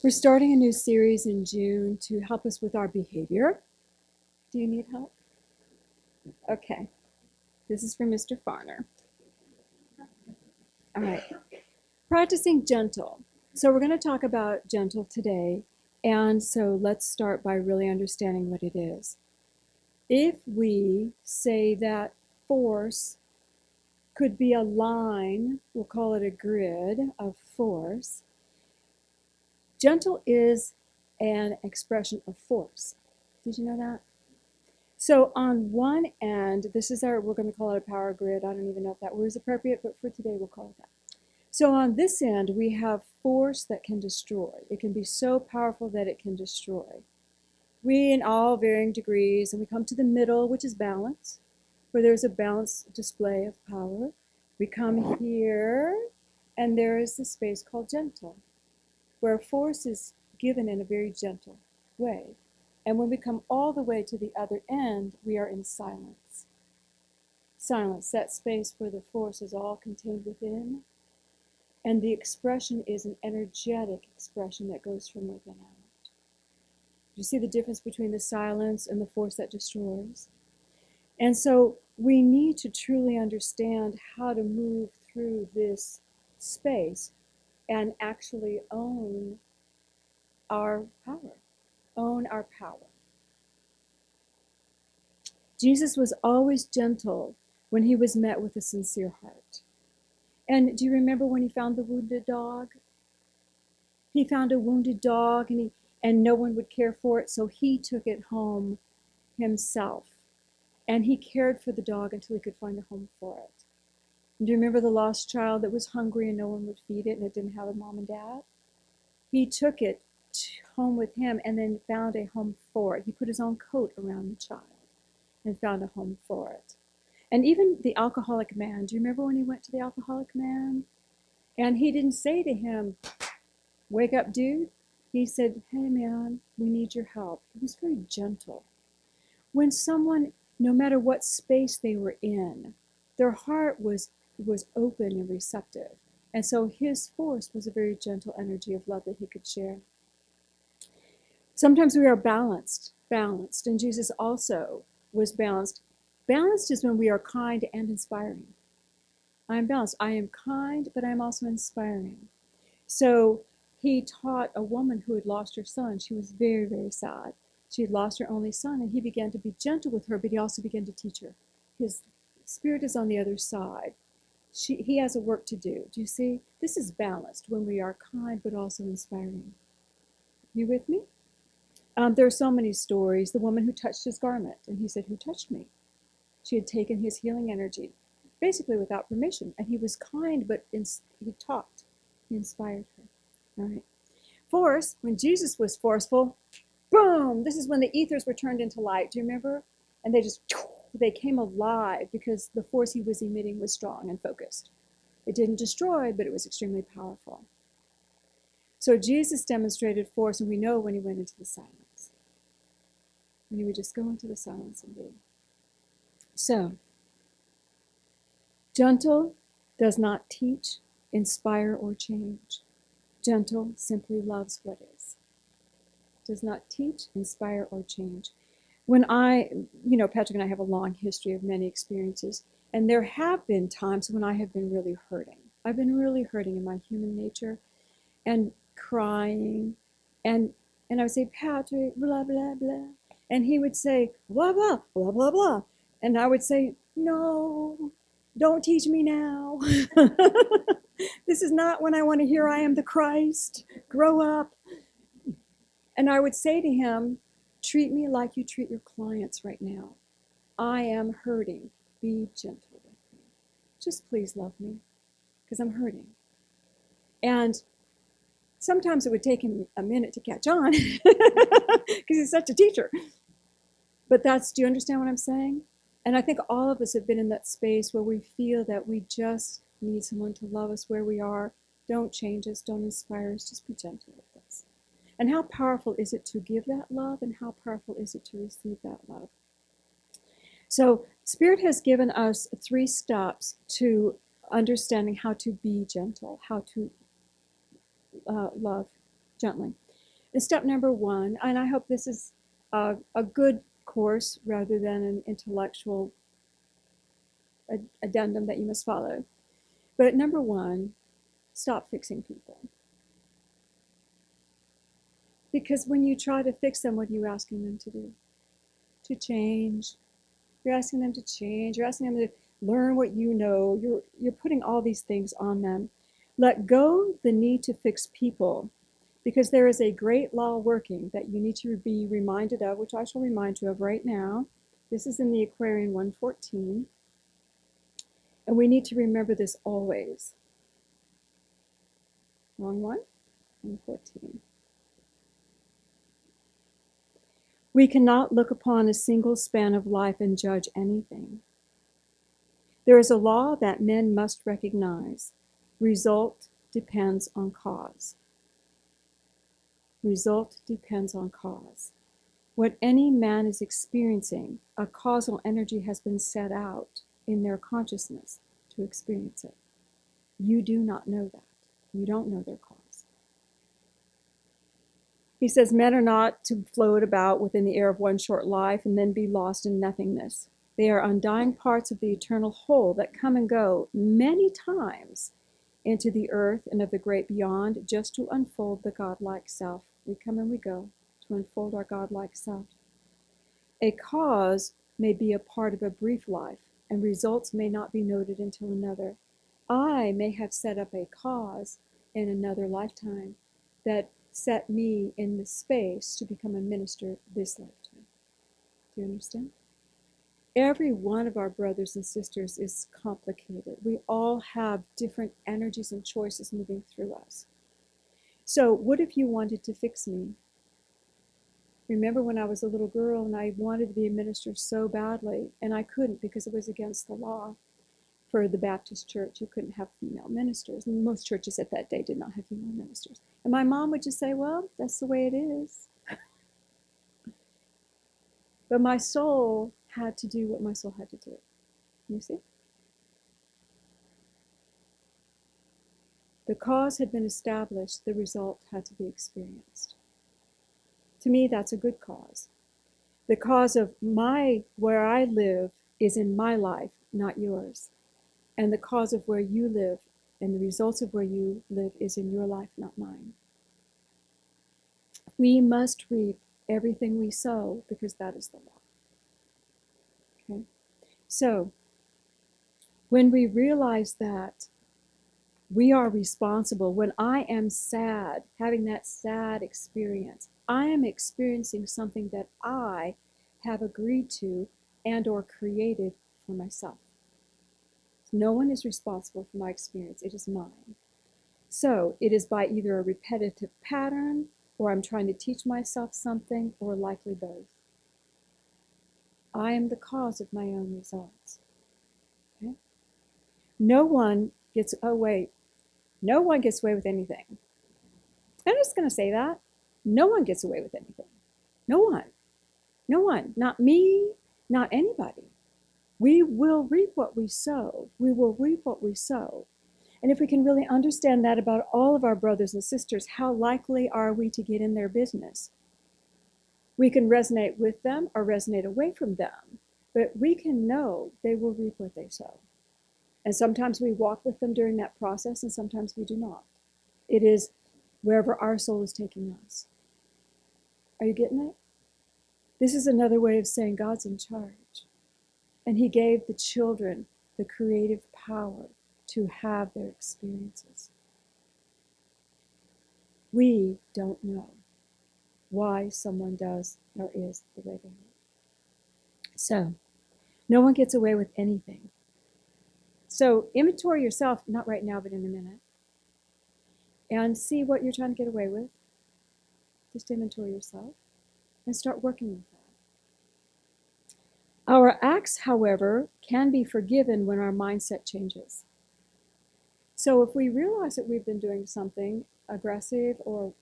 We're starting a new series in June to help us with our behavior. Do you need help? Okay. This is for Mr. Farner. All right. Practicing gentle. So we're going to talk about gentle today. And so let's start by really understanding what it is. If we say that force could be a line, we'll call it a grid of force. Gentle is an expression of force. Did you know that? So on one end, we're going to call it a power grid. I don't even know if that word is appropriate, but for today we'll call it that. So on this end, we have force that can destroy. It can be so powerful that it can destroy. We, in all varying degrees, and we come to the middle, which is balance, where there's a balanced display of power. We come here, and there is the space called gentle, where force is given in a very gentle way. And when we come all the way to the other end, we are in silence. Silence, that space where the force is all contained within. And the expression is an energetic expression that goes from within out. You see the difference between the silence and the force that destroys? And so we need to truly understand how to move through this space and actually own our power. Own our power. Jesus was always gentle when he was met with a sincere heart. And do you remember when he found the wounded dog? He found a wounded dog and no one would care for it, so he took it home himself. And he cared for the dog until he could find a home for it. And do you remember the lost child that was hungry and no one would feed it and it didn't have a mom and dad? He took it home with him and then found a home for it. He put his own coat around the child and found a home for it. And even the alcoholic man, do you remember when he went to the alcoholic man? And he didn't say to him, "Wake up, dude." He said, "Hey, man, we need your help." He was very gentle. When someone, no matter what space they were in, their heart was open and receptive. And so his force was a very gentle energy of love that he could share. Sometimes we are balanced, and Jesus also was balanced. Balanced is when we are kind and inspiring. I am balanced. I am kind, but I'm also inspiring. So he taught a woman who had lost her son. She was very, very sad. She had lost her only son, and he began to be gentle with her, but he also began to teach her. His spirit is on the other side. He has a work to do. Do you see? This is balanced when we are kind, but also inspiring. You with me? There are so many stories. The woman who touched his garment, and he said, "Who touched me?" She had taken his healing energy, basically without permission. And he was kind, but he taught. He inspired her. All right. Force, when Jesus was forceful, boom, this is when the ethers were turned into light. Do you remember? And they came alive because the force he was emitting was strong and focused. It didn't destroy, but it was extremely powerful. So Jesus demonstrated force, and we know when he went into the silence. When he would just go into the silence and be. So, gentle does not teach, inspire, or change. Gentle simply loves what is. Does not teach, inspire, or change. Patrick and I have a long history of many experiences, and there have been times when I have been really hurting. I've been really hurting in my human nature and crying, and I would say, "Patrick, blah, blah, blah." And he would say, "Blah, blah, blah, blah, blah." And I would say, "No, don't teach me now." This is not when I want to hear I am the Christ. Grow up. And I would say to him, "Treat me like you treat your clients right now. I am hurting. Be gentle with me. Just please love me, because I'm hurting." And sometimes it would take him a minute to catch on because he's such a teacher. But do you understand what I'm saying? And I think all of us have been in that space where we feel that we just need someone to love us where we are. Don't change us, don't inspire us, just be gentle with us. And how powerful is it to give that love, and how powerful is it to receive that love? So Spirit has given us 3 steps to understanding how to be gentle, how to love. gently. And step number one, and I hope this is a good course rather than an intellectual addendum that you must follow. But number one, stop fixing people. Because when you try to fix them, what are you asking them to do? To change. You're asking them to change. You're asking them to learn what you know. You're putting all these things on them. Let go the need to fix people, because there is a great law working that you need to be reminded of, which I shall remind you of right now. This is in the Aquarian 114. And we need to remember this always. Wrong one? 114. We cannot look upon a single span of life and judge anything. There is a law that men must recognize. Result depends on cause. Result depends on cause. What any man is experiencing, a causal energy has been set out in their consciousness to experience it. You do not know that. You don't know their cause. He says men are not to float about within the air of one short life and then be lost in nothingness. They are undying parts of the eternal whole that come and go many times into the earth and of the great beyond, just to unfold the godlike self. We come and we go to unfold our godlike self. A cause may be a part of a brief life, and results may not be noted until another. I may have set up a cause in another lifetime that set me in the space to become a minister this lifetime. Do you understand? Every one of our brothers and sisters is complicated. We all have different energies and choices moving through us. So what if you wanted to fix me? Remember when I was a little girl and I wanted to be a minister so badly, and I couldn't because it was against the law. For the Baptist church, you couldn't have female ministers. And most churches at that day did not have female ministers. And my mom would just say, well, that's the way it is. But my soul had to do what my soul had to do. You see? The cause had been established, the result had to be experienced. To me, that's a good cause. The cause of where I live is in my life, not yours. And the cause of where you live and the results of where you live is in your life, not mine. We must reap everything we sow because that is the law. Okay? So, when we realize that we are responsible, when I am sad, having that sad experience, I am experiencing something that I have agreed to and or created for myself. No one is responsible for my experience. It is mine. So it is by either a repetitive pattern, or I'm trying to teach myself something, or likely both. I am the cause of my own results. Okay? No one gets away with anything. I'm just going to say that. No one gets away with anything. No one. No one. Not me, not anybody. We will reap what we sow. We will reap what we sow. And if we can really understand that about all of our brothers and sisters, how likely are we to get in their business? We can resonate with them or resonate away from them, but we can know they will reap what they sow. And sometimes we walk with them during that process, and sometimes we do not. It is wherever our soul is taking us. Are you getting it? This is another way of saying God's in charge. And he gave the children the creative power to have their experiences. We don't know why someone does or is the way they are. So, no one gets away with anything. So, inventory yourself, not right now, but in a minute, and see what you're trying to get away with. Just inventory yourself and start working with that. Our acts, however, can be forgiven when our mindset changes. So if we realize that we've been doing something aggressive or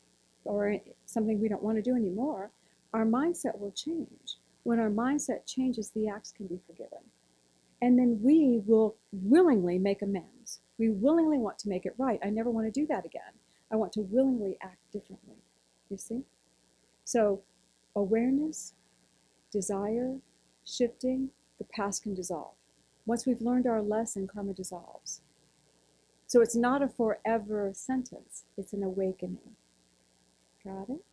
something we don't want to do anymore, our mindset will change. When our mindset changes, the acts can be forgiven. And then we will willingly make amends. We willingly want to make it right. I never want to do that again. I want to willingly act differently. You see? So awareness, desire, shifting, the past can dissolve. Once we've learned our lesson, karma dissolves. So it's not a forever sentence, it's an awakening. Got it?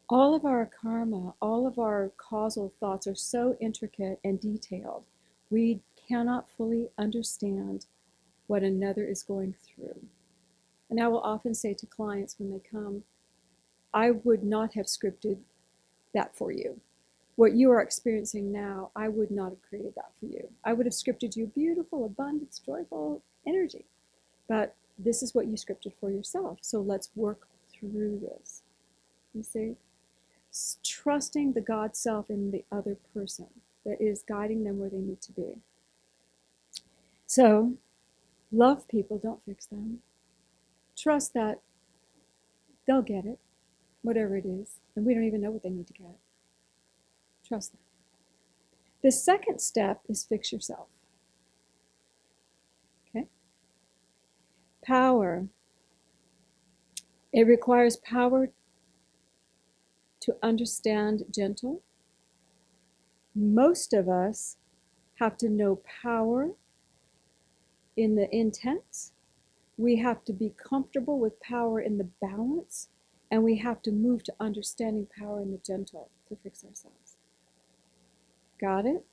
All of our karma, all of our causal thoughts are so intricate and detailed, we cannot fully understand what another is going through. And I will often say to clients when they come, I would not have scripted that for you. What you are experiencing now, I would not have created that for you. I would have scripted you beautiful, abundance, joyful energy. But this is what you scripted for yourself. So let's work through this. You see? Trusting the God self in the other person that is guiding them where they need to be. So love people, don't fix them. Trust that they'll get it, whatever it is, and we don't even know what they need to get. Trust them. The second step is fix yourself. Okay? Power. It requires power to understand gentle. Most of us have to know power in the intense. We have to be comfortable with power in the balance, and we have to move to understanding power in the gentle to fix ourselves. Got it?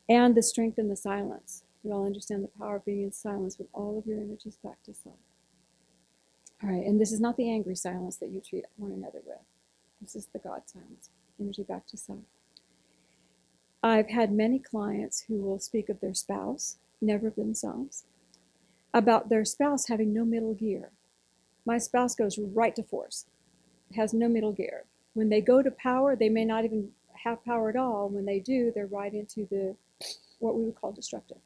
And the strength in the silence. We all understand the power of being in silence with all of your energies back to self. All right, and this is not the angry silence that you treat one another with. This is the God silence, energy back to self. I've had many clients who will speak of their spouse, never of themselves, about their spouse having no middle gear. My spouse goes right to force, has no middle gear. When they go to power, they may not even have power at all. When they do, they're right into the what we would call destructive.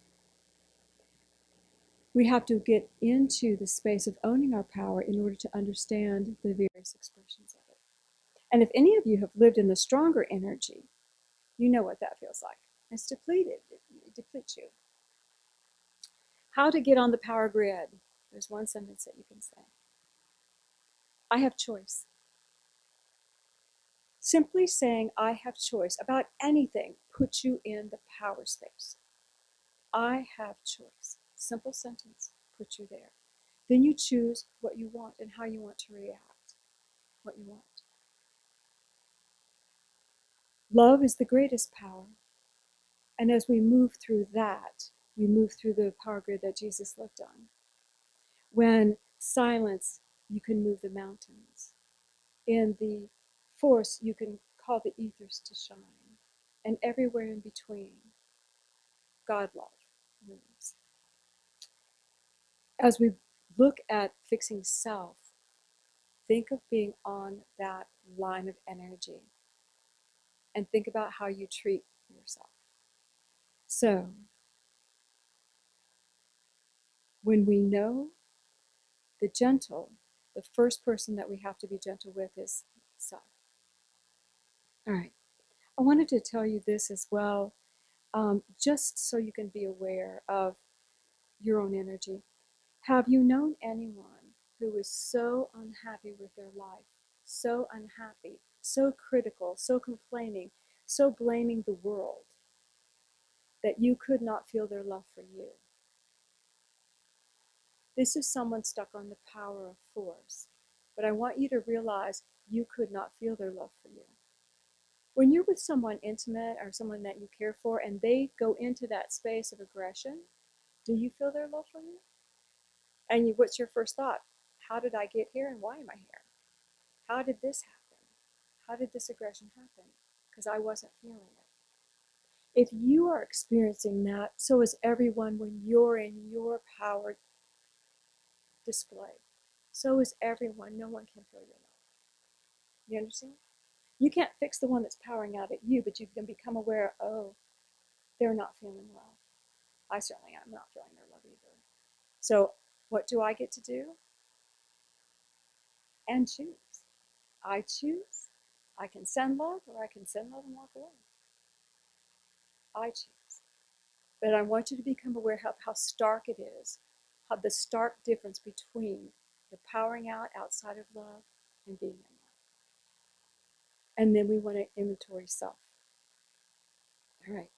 We have to get into the space of owning our power in order to understand the various expressions of it. And if any of you have lived in the stronger energy, you know what that feels like. It's depleted. It depletes you. How to get on the power grid. There's one sentence that you can say. I have choice. Simply saying I have choice about anything puts you in the power space. I have choice. Simple sentence puts you there. Then you choose what you want and how you want to react. What you want. Love is the greatest power. And as we move through that, we move through the power grid that Jesus lived on. When silence, you can move the mountains. In the force, you can call the ethers to shine. And everywhere in between, God love moves. As we look at fixing self, think of being on that line of energy and think about how you treat yourself. So, when we know the gentle, the first person that we have to be gentle with is self. All right. I wanted to tell you this as well, just so you can be aware of your own energy. Have you known anyone who is so unhappy with their life, so unhappy, so critical, so complaining, so blaming the world that you could not feel their love for you? This is someone stuck on the power of force. But I want you to realize you could not feel their love for you. When you're with someone intimate or someone that you care for and they go into that space of aggression, do you feel their love for you? And what's your first thought? How did I get here and why am I here? How did this happen? How did this aggression happen? Because I wasn't feeling it. If you are experiencing that, so is everyone when you're in your power display. So is everyone. No one can feel your love. You understand? You can't fix the one that's powering out at you, but you can become aware, oh, they're not feeling well. I certainly am not feeling their love either. So what do I get to do? And choose. I choose. I can send love or I can send love and walk away. I choose. But I want you to become aware of how stark it is, how the stark difference between the powering out outside of love, and being in love. And then we want to inventory self. All right.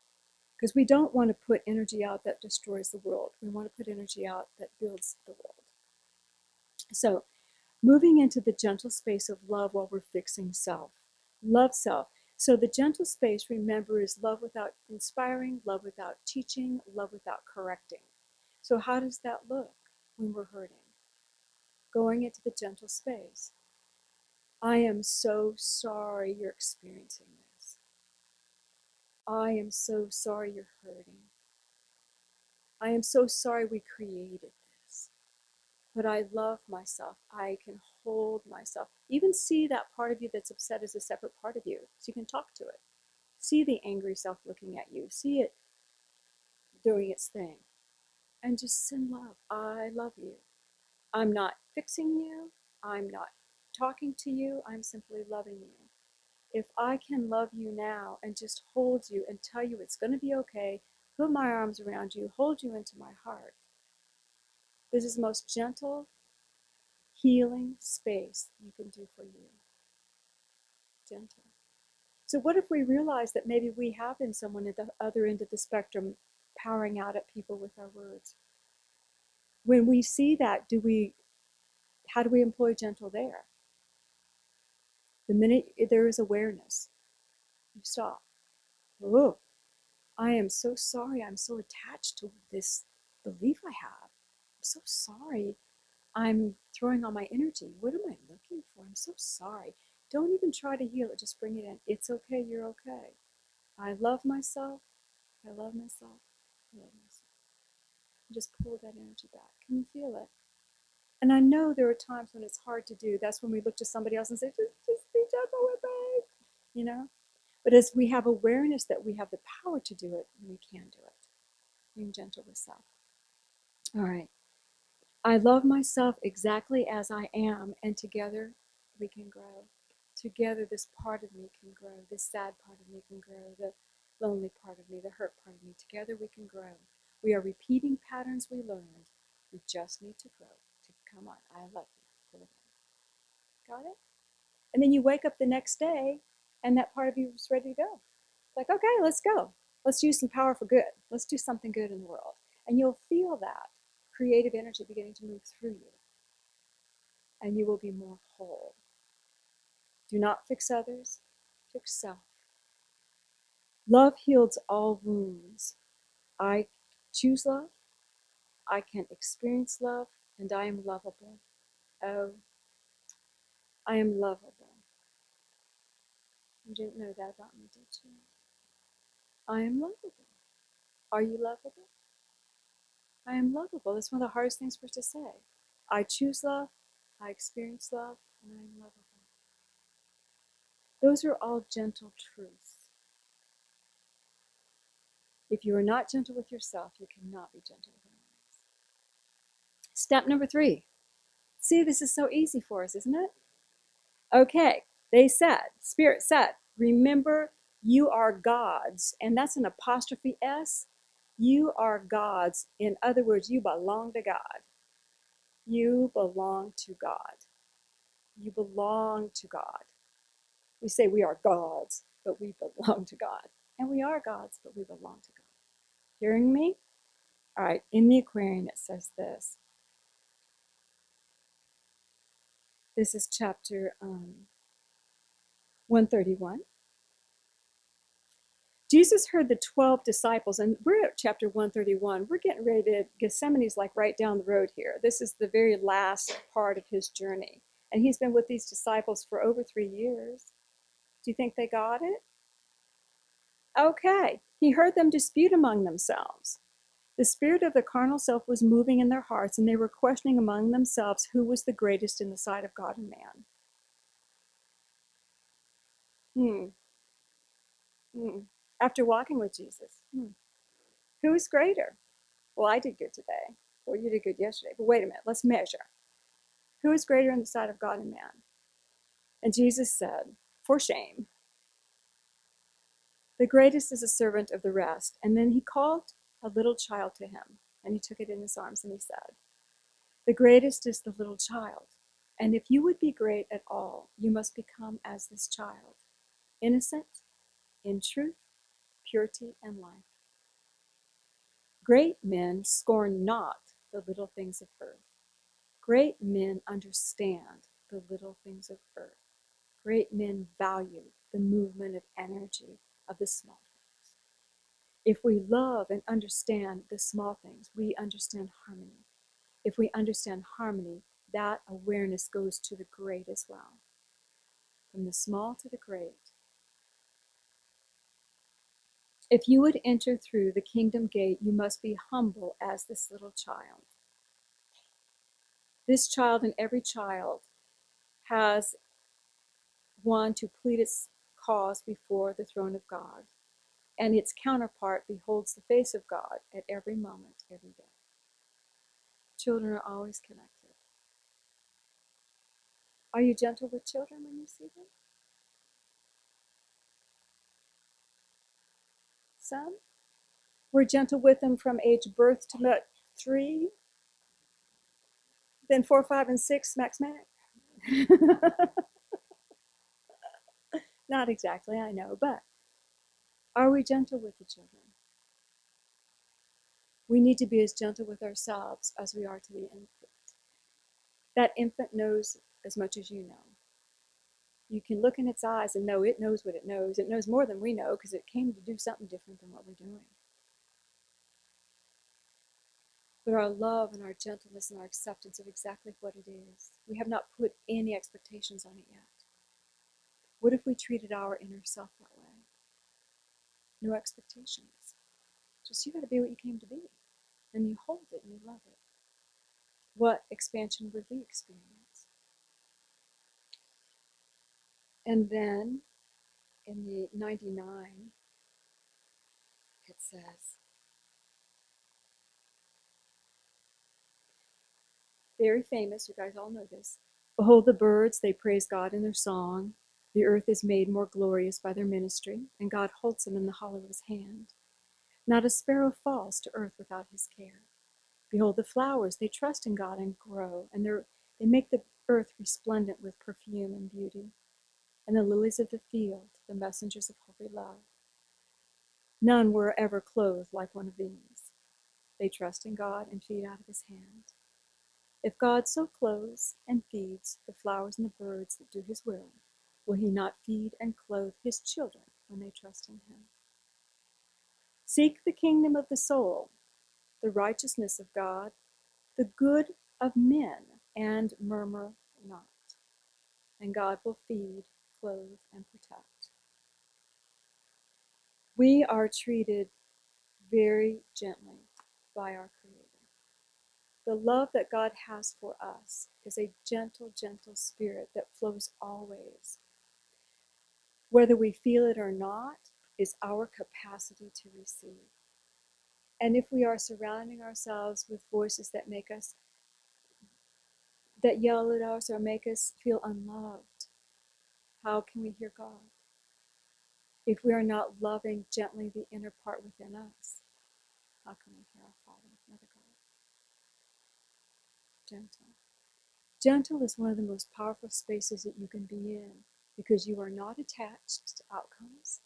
Because we don't want to put energy out that destroys the world. We want to put energy out that builds the world. So, moving into the gentle space of love while we're fixing self. Love self. So, the gentle space, remember, is love without inspiring, love without teaching, love without correcting. So, how does that look when we're hurting? Going into the gentle space. I am so sorry you're experiencing this. I am so sorry you're hurting. I am so sorry we created this. But I love myself. I can hold myself. Even see that part of you that's upset as a separate part of you, so you can talk to it. See the angry self looking at you. See it doing its thing. And just send love. I love you. I'm not fixing you. I'm not talking to you. I'm simply loving you. If I can love you now and just hold you and tell you it's going to be okay, put my arms around you, hold you into my heart, this is the most gentle, healing space you can do for you. Gentle. So, what if we realize that maybe we have been someone at the other end of the spectrum powering out at people with our words? When we see that, how do we employ gentle there? The minute there is awareness, you stop. Oh, I am so sorry. I'm so attached to this belief I have. I'm so sorry. I'm throwing all my energy. What am I looking for? I'm so sorry. Don't even try to heal it. Just bring it in. It's okay. You're okay. I love myself. I love myself. I love myself. And just pull that energy back. Can you feel it? And I know there are times when it's hard to do. That's when we look to somebody else and say, just be gentle with me, you know? But as we have awareness that we have the power to do it, we can do it. Being gentle with self. All right. I love myself exactly as I am, and together we can grow. Together, this part of me can grow. This sad part of me can grow. The lonely part of me, the hurt part of me. Together, we can grow. We are repeating patterns we learned. We just need to grow. Come on, I love you. Pull it in. Got it? And then you wake up the next day, and that part of you is ready to go. Like, okay, let's go. Let's use some power for good. Let's do something good in the world. And you'll feel that creative energy beginning to move through you. And you will be more whole. Do not fix others, fix self. Love heals all wounds. I choose love, I can experience love, and I am lovable. Oh, I am lovable. You didn't know that about me, did you? I am lovable. Are you lovable? I am lovable. That's one of the hardest things for us to say. I choose love, I experience love, and I am lovable. Those are all gentle truths. If you are not gentle with yourself, you cannot be gentle with anyone else. Step number 3. See, this is so easy for us, isn't it? Okay, Spirit said, remember you are gods, and that's an apostrophe S. You are gods. In other words, you belong to God. You belong to God. You belong to God. We say we are gods, but we belong to God. And we are gods, but we belong to God. Hearing me? All right, in the Aquarian it says this. This is chapter 131. Jesus heard the 12 disciples, and we're at chapter 131. We're getting ready to, Gethsemane's like right down the road here. This is the very last part of his journey. And he's been with these disciples for over 3 years. Do you think they got it? Okay. He heard them dispute among themselves. The spirit of the carnal self was moving in their hearts, and they were questioning among themselves who was the greatest in the sight of God and man. After walking with Jesus, who is greater? Well, I did good today. Well, you did good yesterday. But wait a minute, let's measure. Who is greater in the sight of God and man? And Jesus said, for shame. The greatest is a servant of the rest. And then he called a little child to him, and he took it in his arms, and he said, The greatest is the little child. And if you would be great at all, you must become as this child, innocent in truth, purity, and life. Great men scorn not the little things of earth. Great men understand the little things of earth. Great men value the movement of energy of the small things. If we love and understand the small things, we understand harmony. If we understand harmony, that awareness goes to the great as well. From the small to the great. If you would enter through the kingdom gate, you must be humble as this little child. This child and every child has one to plead its cause before the throne of God, and its counterpart beholds the face of God at every moment, every day. Children are always connected. Are you gentle with children when you see them? Some? We're gentle with them from age birth to about 3, then 4, 5, and 6, smack, smack. Not exactly, I know, but are we gentle with the children? We need to be as gentle with ourselves as we are to the infant. That infant knows as much as you know. You can look in its eyes and know it knows what it knows. It knows more than we know because it came to do something different than what we're doing. But our love and our gentleness and our acceptance of exactly what it is, we have not put any expectations on it yet. What if we treated our inner self that way? No expectations. Just you got to be what you came to be. And you hold it and you love it. What expansion would we experience? And then in the 99, it says, very famous, you guys all know this. Behold the birds, they praise God in their song. The earth is made more glorious by their ministry, and God holds them in the hollow of his hand. Not a sparrow falls to earth without his care. Behold the flowers, they trust in God and grow, and they make the earth resplendent with perfume and beauty. And the lilies of the field, the messengers of holy love. None were ever clothed like one of these. They trust in God and feed out of his hand. If God so clothes and feeds the flowers and the birds that do his will he not feed and clothe his children when they trust in him? Seek the kingdom of the soul, the righteousness of God, the good of men, and murmur not. And God will feed, clothe, and protect. We are treated very gently by our Creator. The love that God has for us is a gentle, gentle spirit that flows always. Whether we feel it or not is our capacity to receive. And if we are surrounding ourselves with voices that yell at us or make us feel unloved, how can we hear God? If we are not loving gently the inner part within us, how can we hear our Father, Mother God? Gentle. Gentle is one of the most powerful spaces that you can be in because you are not attached to outcomes.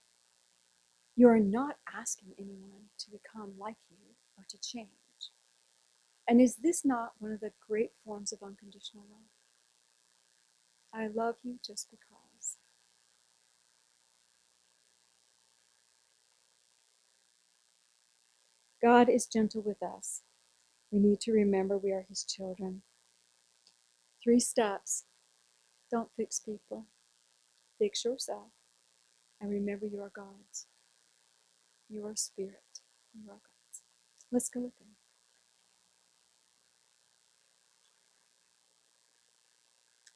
You are not asking anyone to become like you or to change. And is this not one of the great forms of unconditional love? I love you just because. God is gentle with us. We need to remember we are his children. 3 steps. Don't fix people. Fix yourself. And remember you are God's. You are spirit. You are God's. Let's go with him.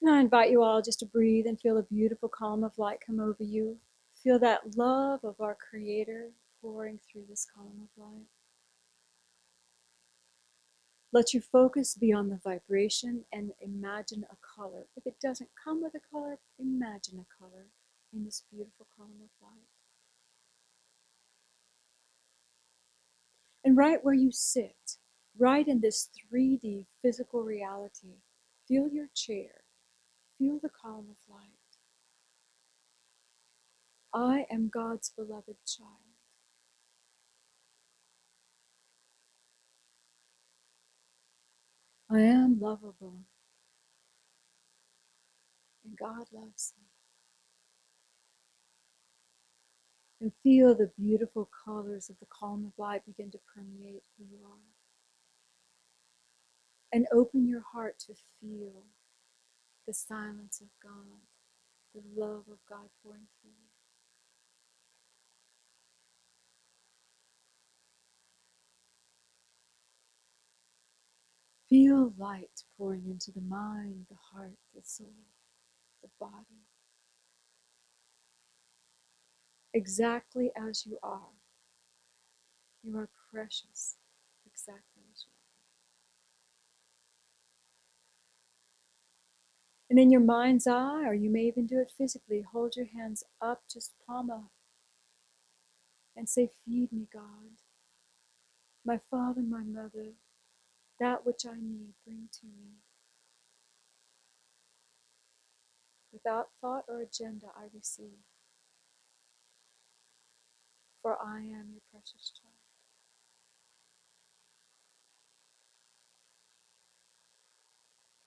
And I invite you all just to breathe and feel a beautiful column of light come over you. Feel that love of our Creator pouring through this column of light. Let your focus be on the vibration and imagine a color. If it doesn't come with a color, imagine a color in this beautiful column of light. And right where you sit, right in this 3D physical reality. Feel your chair. Feel the column of light. I am God's beloved child. I am lovable, and God loves me. And feel the beautiful colors of the column of light begin to permeate who you are. And open your heart to feel the silence of God, the love of God pouring through you. Feel light pouring into the mind, the heart, the soul, the body. Exactly as you are. You are precious, exactly as you are. And in your mind's eye, or you may even do it physically, hold your hands up, just palm up, and say, feed me, God. My father, my mother, that which I need, bring to me. Without thought or agenda, I receive. For I am your precious child.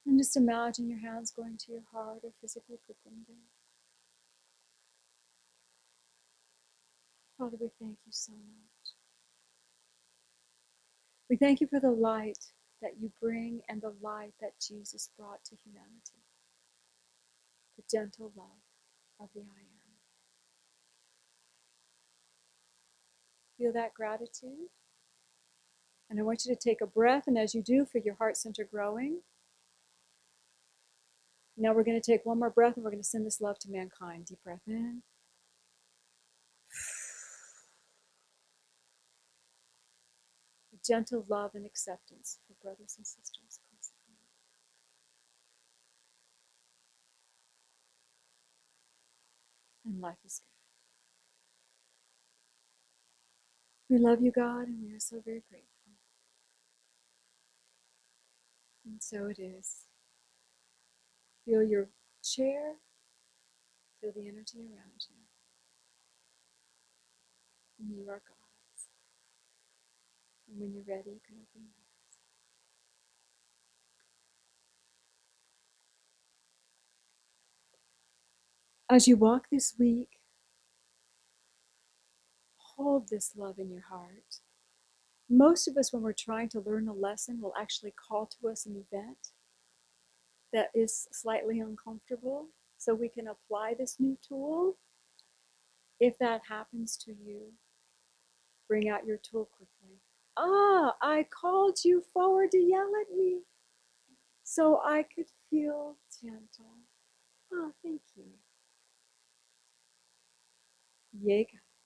And just imagine your hands going to your heart or physically put them there. Father, we thank you so much. We thank you for the light that you bring and the light that Jesus brought to humanity. The gentle love of the I am. Feel that gratitude. And I want you to take a breath, and as you do, feel your heart center growing. Now we're going to take one more breath, and we're going to send this love to mankind. Deep breath in. Gentle love and acceptance for brothers and sisters across the planet. And life is good. We love you, God, and we are so very grateful. And so it is. Feel your chair, feel the energy around you. And you are God's. And when you're ready, you can open your eyes. As you walk this week, hold this love in your heart. Most of us, when we're trying to learn a lesson, will actually call to us an event that is slightly uncomfortable so we can apply this new tool. If that happens to you, bring out your tool quickly. Ah, I called you forward to yell at me so I could feel gentle. Oh, thank you. Yay, God.